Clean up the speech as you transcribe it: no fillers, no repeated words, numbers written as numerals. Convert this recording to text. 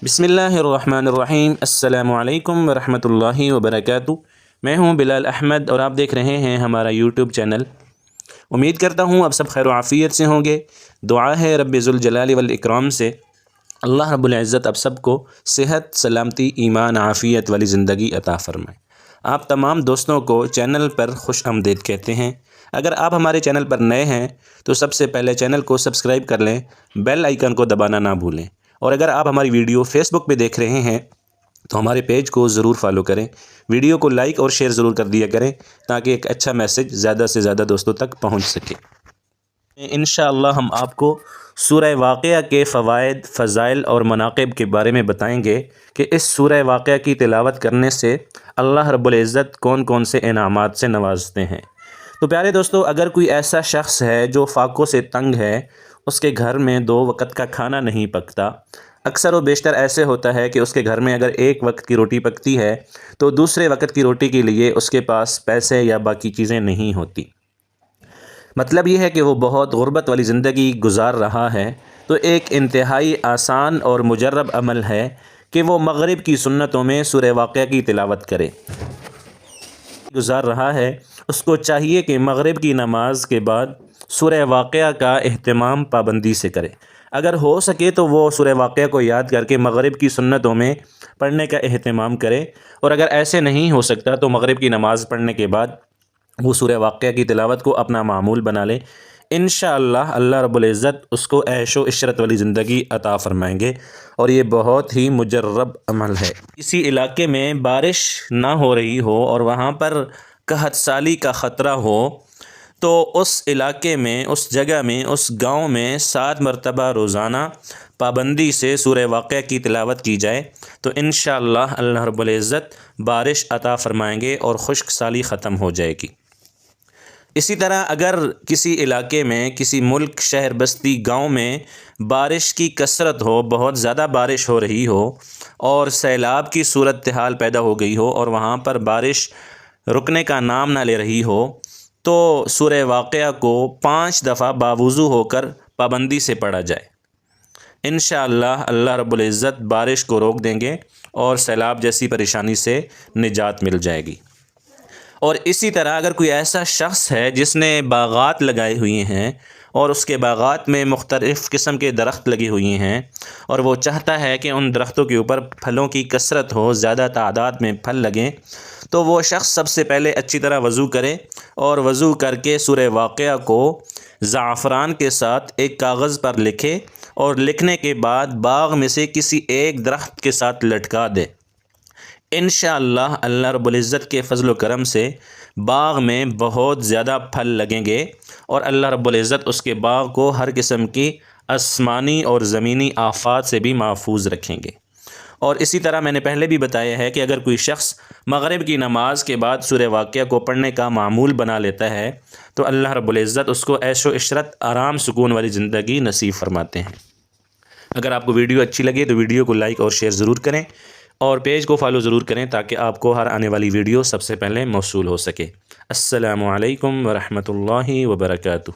بسم اللہ الرحمن الرحیم۔ السلام علیکم ورحمۃ اللہ وبرکاتہ۔ میں ہوں بلال احمد اور آپ دیکھ رہے ہیں ہمارا یوٹیوب چینل۔ امید کرتا ہوں اب سب خیر و عافیت سے ہوں گے۔ دعا ہے رب ذوالجلال والاکرام سے اللہ رب العزت اب سب کو صحت، سلامتی، ایمان، عافیت والی زندگی عطا فرمائے۔ آپ تمام دوستوں کو چینل پر خوش آمدید کہتے ہیں۔ اگر آپ ہمارے چینل پر نئے ہیں تو سب سے پہلے چینل کو سبسکرائب کر لیں، بیل آئیکن کو دبانا نہ بھولیں، اور اگر آپ ہماری ویڈیو فیس بک پہ دیکھ رہے ہیں تو ہمارے پیج کو ضرور فالو کریں، ویڈیو کو لائک اور شیئر ضرور کر دیا کریں تاکہ ایک اچھا میسج زیادہ سے زیادہ دوستوں تک پہنچ سکے۔ انشاءاللہ ہم آپ کو سورہ واقعہ کے فوائد، فضائل اور مناقب کے بارے میں بتائیں گے کہ اس سورہ واقعہ کی تلاوت کرنے سے اللہ رب العزت کون کون سے انعامات سے نوازتے ہیں۔ تو پیارے دوستو، اگر کوئی ایسا شخص ہے جو فاقوں سے تنگ ہے، اس کے گھر میں 2 وقت کا کھانا نہیں پکتا، اکثر و بیشتر ایسے ہوتا ہے کہ اس کے گھر میں اگر 1 وقت کی روٹی پکتی ہے تو دوسرے وقت کی روٹی کے لیے اس کے پاس پیسے یا باقی چیزیں نہیں ہوتی، مطلب یہ ہے کہ وہ بہت غربت والی زندگی گزار رہا ہے، تو ایک انتہائی آسان اور مجرب عمل ہے کہ وہ مغرب کی سنتوں میں سورہ واقعہ کی تلاوت کرے۔ گزار رہا ہے اس کو چاہیے کہ مغرب کی نماز کے بعد سورہ واقعہ کا اہتمام پابندی سے کرے۔ اگر ہو سکے تو وہ سورہ واقعہ کو یاد کر کے مغرب کی سنتوں میں پڑھنے کا اہتمام کرے، اور اگر ایسے نہیں ہو سکتا تو مغرب کی نماز پڑھنے کے بعد وہ سورہ واقعہ کی تلاوت کو اپنا معمول بنا لے۔ انشاءاللہ اللہ رب العزت اس کو عیش و عشرت والی زندگی عطا فرمائیں گے، اور یہ بہت ہی مجرب عمل ہے۔ کسی علاقے میں بارش نہ ہو رہی ہو اور وہاں پر قحط سالی کا خطرہ ہو تو اس علاقے میں، اس جگہ میں، اس گاؤں میں 7 مرتبہ روزانہ پابندی سے سورہ واقعہ کی تلاوت کی جائے تو انشاءاللہ اللہ رب العزت بارش عطا فرمائیں گے اور خشک سالی ختم ہو جائے گی۔ اسی طرح اگر کسی علاقے میں، کسی ملک، شہر، بستی، گاؤں میں بارش کی کثرت ہو، بہت زیادہ بارش ہو رہی ہو اور سیلاب کی صورتحال پیدا ہو گئی ہو اور وہاں پر بارش رکنے کا نام نہ لے رہی ہو، تو سورہ واقعہ کو 5 دفعہ باوضو ہو کر پابندی سے پڑھا جائے۔ انشاءاللہ اللہ رب العزت بارش کو روک دیں گے اور سیلاب جیسی پریشانی سے نجات مل جائے گی۔ اور اسی طرح اگر کوئی ایسا شخص ہے جس نے باغات لگائے ہوئے ہیں اور اس کے باغات میں مختلف قسم کے درخت لگے ہوئے ہیں اور وہ چاہتا ہے کہ ان درختوں کے اوپر پھلوں کی کثرت ہو، زیادہ تعداد میں پھل لگیں، تو وہ شخص سب سے پہلے اچھی طرح وضو کرے اور وضو کر کے سورہ واقعہ کو زعفران کے ساتھ ایک کاغذ پر لکھے اور لکھنے کے بعد باغ میں سے کسی ایک درخت کے ساتھ لٹکا دے۔ انشاءاللہ اللہ رب العزت کے فضل و کرم سے باغ میں بہت زیادہ پھل لگیں گے اور اللہ رب العزت اس کے باغ کو ہر قسم کی آسمانی اور زمینی آفات سے بھی محفوظ رکھیں گے۔ اور اسی طرح میں نے پہلے بھی بتایا ہے کہ اگر کوئی شخص مغرب کی نماز کے بعد سورہ واقعہ کو پڑھنے کا معمول بنا لیتا ہے تو اللہ رب العزت اس کو عیش و عشرت، آرام، سکون والی زندگی نصیب فرماتے ہیں۔ اگر آپ کو ویڈیو اچھی لگے تو ویڈیو کو لائک اور شیئر ضرور کریں، اور پیج کو فالو ضرور کریں تاکہ آپ کو ہر آنے والی ویڈیو سب سے پہلے موصول ہو سکے۔ السلام علیکم ورحمۃ اللہ وبرکاتہ۔